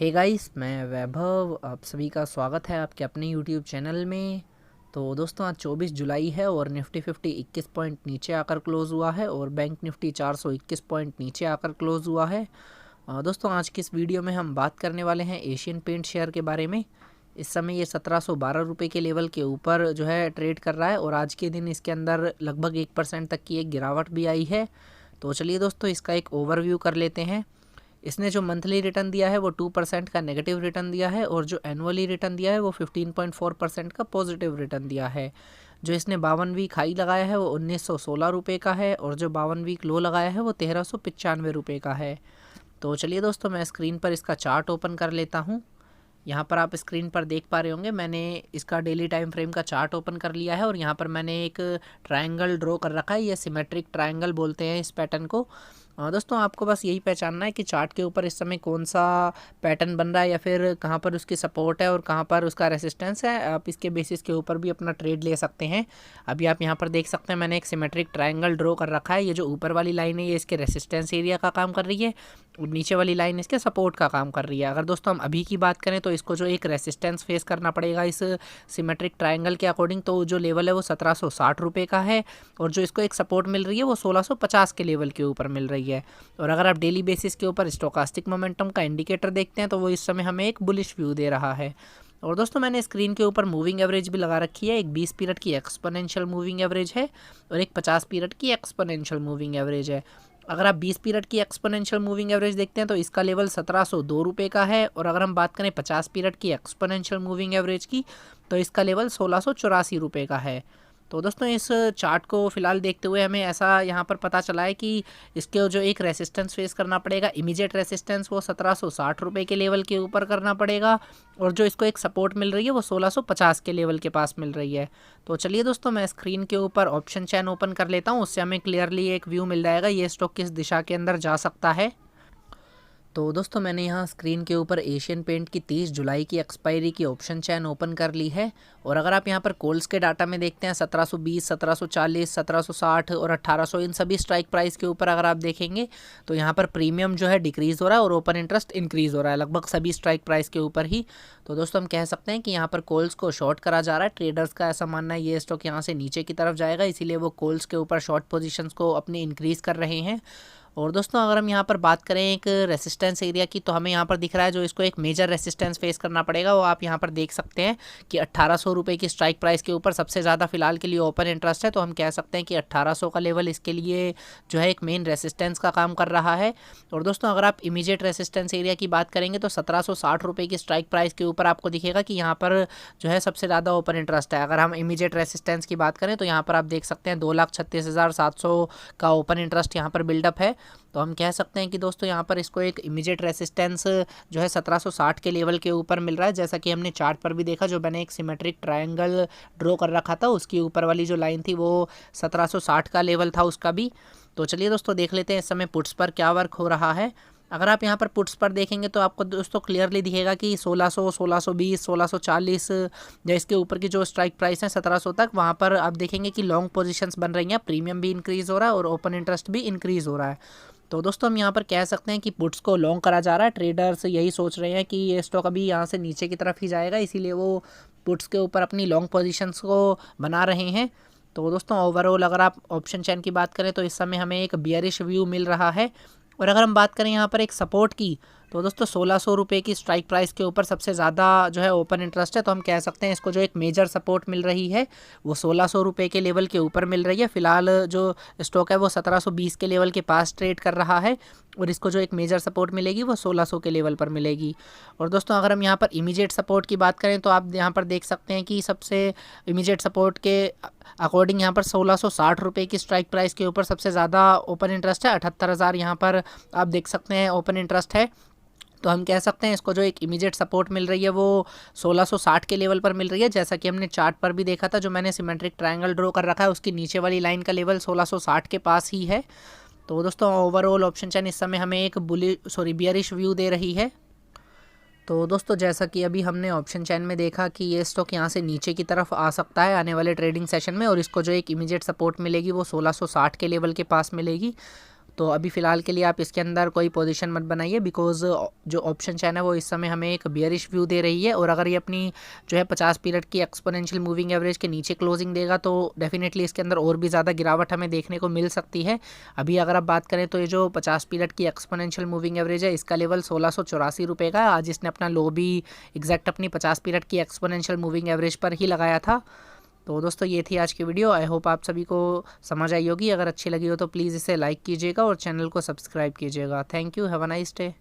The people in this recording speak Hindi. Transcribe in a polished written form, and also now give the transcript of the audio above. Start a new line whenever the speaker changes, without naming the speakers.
हे गाइस, मैं वैभव। आप सभी का स्वागत है आपके अपने यूट्यूब चैनल में। तो दोस्तों, आज 24 जुलाई है और निफ्टी 50 21 पॉइंट नीचे आकर क्लोज़ हुआ है और बैंक निफ्टी 421 पॉइंट नीचे आकर क्लोज़ हुआ है। दोस्तों, आज की इस वीडियो में हम बात करने वाले हैं एशियन पेंट शेयर के बारे में। इस समय ये 1712 रुपये के लेवल के ऊपर जो है ट्रेड कर रहा है और आज के दिन इसके अंदर लगभग 1% तक की एक गिरावट भी आई है। तो चलिए दोस्तों, इसका एक ओवरव्यू कर लेते हैं। इसने जो मंथली रिटर्न दिया है वो 2% का नेगेटिव रिटर्न दिया है और जो एनुअली रिटर्न दिया है वो 15.4% का पॉजिटिव रिटर्न दिया है। जो इसने 52 वीक हाई लगाया है वो 1916 रुपये का है और जो 52 वीक लो लगाया है वो 1395 रुपये का है। तो चलिए दोस्तों, मैं स्क्रीन पर इसका चार्ट ओपन कर लेता हूँ। यहाँ पर आप स्क्रीन पर देख पा रहे होंगे, मैंने इसका डेली टाइम फ्रेम का चार्ट ओपन कर लिया है और यहाँ पर मैंने एक ट्रायंगल ड्रॉ कर रखा है। ये सिमेट्रिक ट्रायंगल बोलते हैं इस पैटर्न को। दोस्तों, आपको बस यही पहचानना है कि चार्ट के ऊपर इस समय कौन सा पैटर्न बन रहा है या फिर कहाँ पर उसकी सपोर्ट है और कहाँ पर उसका रेसिस्टेंस है। आप इसके बेसिस के ऊपर भी अपना ट्रेड ले सकते हैं। अभी आप यहाँ पर देख सकते हैं, मैंने एक सिमेट्रिक ट्रायंगल ड्रॉ कर रखा है। ये जो ऊपर वाली लाइन है ये इसके रेसिस्टेंस एरिया का काम कर रही है और नीचे वाली लाइन इसके सपोर्ट का काम कर रही है। अगर दोस्तों हम अभी की बात करें तो इसको जो एक रेसिस्टेंस फेस करना पड़ेगा इस सिमेट्रिक ट्रायंगल के अकॉर्डिंग, तो जो लेवल है वो 1760 रुपये का है और जो इसको एक सपोर्ट मिल रही है वो 1650 के लेवल के ऊपर मिल रही है। और अगर आप डेली बेसिस के ऊपर स्टोकास्टिक मोमेंटम का इंडिकेटर देखते हैं तो वो इस समय हमें एक बुलिश व्यू दे रहा है। और दोस्तों, मैंने स्क्रीन के ऊपर मूविंग एवरेज भी लगा रखी है। एक 20 पीरियड की एक्सपोनेंशियल मूविंग एवरेज है और एक 50 पीरियड की एक्सपोनेंशियल मूविंग एवरेज है। अगर आप 20 पीरियड की एक्सपोनेंशियल मूविंग एवरेज देखते हैं तो इसका लेवल 1702 रुपये का है और अगर हम बात करें 50 पीरियड की एक्सपोनेंशियल मूविंग एवरेज की तो इसका लेवल 1684 रुपये का है। तो दोस्तों, इस चार्ट को फिलहाल देखते हुए हमें ऐसा यहाँ पर पता चला है कि इसके जो एक रेसिस्टेंस फेस करना पड़ेगा, इमीडिएट रेसिस्टेंस, वो 1760 रुपये के लेवल के ऊपर करना पड़ेगा और जो इसको एक सपोर्ट मिल रही है वो 1650 के लेवल के पास मिल रही है। तो चलिए दोस्तों, मैं स्क्रीन के ऊपर ऑप्शन चैन ओपन कर लेता हूँ, उससे हमें क्लियरली एक व्यू मिल जाएगा ये स्टॉक किस दिशा के अंदर जा सकता है। तो दोस्तों, मैंने यहाँ स्क्रीन के ऊपर एशियन पेंट की 30 जुलाई की एक्सपायरी की ऑप्शन चैन ओपन कर ली है और अगर आप यहाँ पर कॉल्स के डाटा में देखते हैं 1720, 1740, 1760 और 1800, इन सभी स्ट्राइक प्राइस के ऊपर अगर आप देखेंगे तो यहाँ पर प्रीमियम जो है डिक्रीज़ हो रहा है और ओपन इंटरेस्ट इंक्रीज़ हो रहा है लगभग सभी स्ट्राइक प्राइस के ऊपर ही। तो दोस्तों, हम कह सकते हैं कि यहाँ पर कॉल्स को शॉर्ट करा जा रहा है। ट्रेडर्स का ऐसा मानना है ये स्टॉक यहाँ से नीचे की तरफ जाएगा, इसीलिए वो कॉल्स के ऊपर शॉर्ट पोजीशंस को अपनी इंक्रीज़ कर रहे हैं। और दोस्तों, अगर हम यहाँ पर बात करें एक रेसिस्टेंस एरिया की तो हमें यहाँ पर दिख रहा है जो इसको एक मेजर रेसिस्टेंस फेस करना पड़ेगा वो आप यहाँ पर देख सकते हैं कि 1800 रुपये की स्ट्राइक प्राइस के ऊपर सबसे ज़्यादा फिलहाल के लिए ओपन इंटरेस्ट है। तो हम कह सकते हैं कि 1800 का लेवल इसके लिए जो है एक मेन रेसिस्टेंस का काम कर रहा है। और दोस्तों, अगर आप इमीडिएट रेसिस्टेंस एरिया की बात करेंगे तो 1760 रुपये की स्ट्राइक प्राइस के ऊपर आपको दिखेगा कि यहाँ पर जो है सबसे ज़्यादा ओपन इंटरेस्ट है। अगर हम इमीडिएट रेसिस्टेंस की बात करें तो यहाँ पर आप देख सकते हैं 2,36,700 का ओपन इंटरेस्ट यहाँ पर बिल्डअप है। तो हम कह सकते हैं कि दोस्तों, यहाँ पर इसको एक इमीडिएट रेसिस्टेंस जो है 1760 के लेवल के ऊपर मिल रहा है, जैसा कि हमने चार्ट पर भी देखा। जो मैंने एक सिमेट्रिक ट्रायंगल ड्रॉ कर रखा था उसकी ऊपर वाली जो लाइन थी वो 1760 का लेवल था उसका भी। तो चलिए दोस्तों, देख लेते हैं इस समय पुट्स पर क्या वर्क हो रहा है। अगर आप यहाँ पर पुट्स पर देखेंगे तो आपको दोस्तों क्लियरली दिखेगा कि 1600, 1620, 1640 या इसके ऊपर की जो स्ट्राइक प्राइस है 1700 तक, वहाँ पर आप देखेंगे कि लॉन्ग पोजीशंस बन रही हैं, प्रीमियम भी इंक्रीज़ हो रहा है और ओपन इंटरेस्ट भी इंक्रीज़ हो रहा है। तो दोस्तों, हम यहाँ पर कह सकते हैं कि पुट्स को लॉन्ग करा जा रहा है। ट्रेडर्स यही सोच रहे हैं कि ये स्टॉक अभी यहाँ से नीचे की तरफ ही जाएगा, इसीलिए वो पुट्स के ऊपर अपनी लॉन्ग पोजीशंस को बना रहे हैं। तो दोस्तों, ओवरऑल अगर आप ऑप्शन चैन की बात करें तो इस समय हमें एक बियरिश व्यू मिल रहा है। और अगर हम बात करें यहाँ पर एक सपोर्ट की तो दोस्तों 1600 रुपये की स्ट्राइक प्राइस के ऊपर सबसे ज़्यादा जो है ओपन इंटरेस्ट है। तो हम कह सकते हैं इसको जो एक मेजर सपोर्ट मिल रही है वो 1600 रुपये के लेवल के ऊपर मिल रही है। फिलहाल जो स्टॉक है वो 1720 के लेवल के पास ट्रेड कर रहा है और इसको जो एक मेजर सपोर्ट मिलेगी वो 1600 के लेवल पर मिलेगी। और दोस्तों, अगर हम यहाँ पर इमीडिएट सपोर्ट की बात करें तो आप यहाँ पर देख सकते हैं कि सबसे इमीडिएट सपोर्ट के अकॉर्डिंग यहाँ पर 1660 रुपये की स्ट्राइक प्राइस के ऊपर सबसे ज़्यादा ओपन इंटरेस्ट है। 78,000 यहाँ पर आप देख सकते हैं ओपन इंटरेस्ट है। तो हम कह सकते हैं इसको जो एक इमीडिएट सपोर्ट मिल रही है वो 1660 के लेवल पर मिल रही है, जैसा कि हमने चार्ट पर भी देखा था। जो मैंने सिमेट्रिक ट्रायंगल ड्रॉ कर रखा है उसकी नीचे वाली लाइन का लेवल 1660 के पास ही है। तो दोस्तों, ओवरऑल ऑप्शन चैन इस समय हमें एक बियरिश व्यू दे रही है। तो दोस्तों, जैसा कि अभी हमने ऑप्शन चैन में देखा कि ये स्टॉक यहाँ से नीचे की तरफ आ सकता है आने वाले ट्रेडिंग सेशन में और इसको जो एक इमीडिएट सपोर्ट मिलेगी वो 1660 के लेवल के पास मिलेगी। तो अभी फ़िलहाल के लिए आप इसके अंदर कोई पोजीशन मत बनाइए, बिकॉज जो ऑप्शन चैन है वो इस समय हमें एक बियरिश व्यू दे रही है। और अगर ये अपनी जो है 50 पीरियड की एक्सपोनेंशियल मूविंग एवरेज के नीचे क्लोजिंग देगा तो डेफिनेटली इसके अंदर और भी ज़्यादा गिरावट हमें देखने को मिल सकती है। अभी अगर आप बात करें तो ये जो 50 पीरियड की एक्सपोनेंशियल मूविंग एवरेज है इसका लेवल 1684 रुपये का है। आज इसने अपना लो भी एग्जैक्ट अपनी 50 पीरियड की एक्सपोनेंशियल मूविंग एवरेज पर ही लगाया था। तो दोस्तों ये थी आज की वीडियो। आई होप आप सभी को समझ आई होगी। अगर अच्छी लगी हो तो प्लीज़ इसे लाइक कीजिएगा और चैनल को सब्सक्राइब कीजिएगा। Thank you, have a nice day.